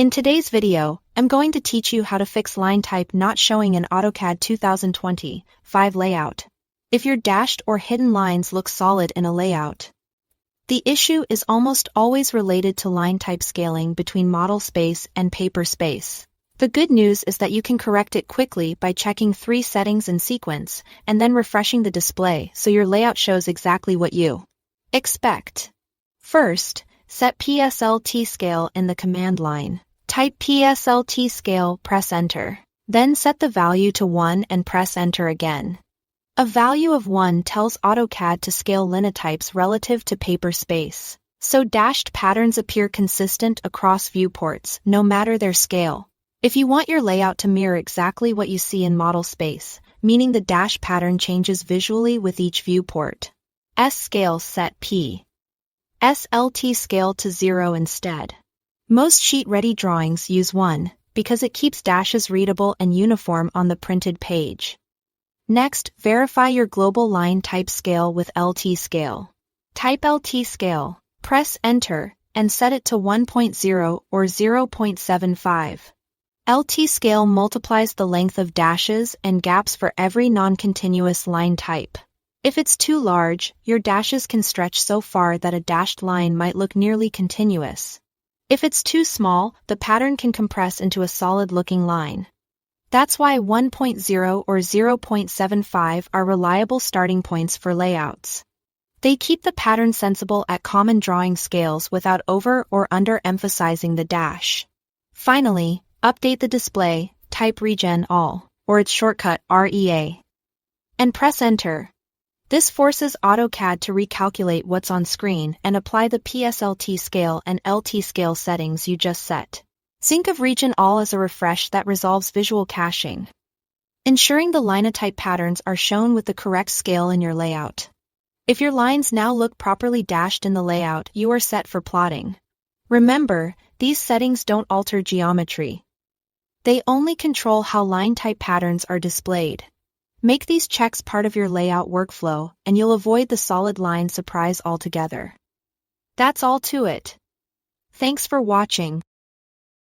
In today's video, I'm going to teach you how to fix line type not showing in AutoCAD 2025 layout. If your dashed or hidden lines look solid in a layout. The issue is almost always related to line type scaling between model space and paper space. The good news is that you can correct it quickly by checking 3 settings in sequence and then refreshing the display so your layout shows exactly what you expect. First, set PSLT scale in the command line. Type PSLT scale, press enter. Then set the value to 1 and press enter again. A value of 1 tells AutoCAD to scale Linetypes relative to paper space, so dashed patterns appear consistent across viewports, no matter their scale. If you want your layout to mirror exactly what you see in model space, meaning the dash pattern changes visually with each viewport, scale set SLT scale to 0 instead. Most sheet-ready drawings use 1, because it keeps dashes readable and uniform on the printed page. Next, verify your global line type scale with LT scale. Type LT scale, press enter, and set it to 1.0 or 0.75. LT scale multiplies the length of dashes and gaps for every non-continuous line type. If it's too large, your dashes can stretch so far that a dashed line might look nearly continuous. If it's too small, the pattern can compress into a solid-looking line. That's why 1.0 or 0.75 are reliable starting points for layouts. They keep the pattern sensible at common drawing scales without over or under-emphasizing the dash. Finally, update the display, type Regen All, or its shortcut REA, and press enter. This forces AutoCAD to recalculate what's on screen and apply the PSLT scale and LT scale settings you just set. Think of Regen All as a refresh that resolves visual caching, ensuring the Linetype patterns are shown with the correct scale in your layout. If your lines now look properly dashed in the layout, you are set for plotting. Remember, these settings don't alter geometry. They only control how line type patterns are displayed. Make these checks part of your layout workflow, and you'll avoid the solid line surprise altogether. That's all to it. Thanks for watching.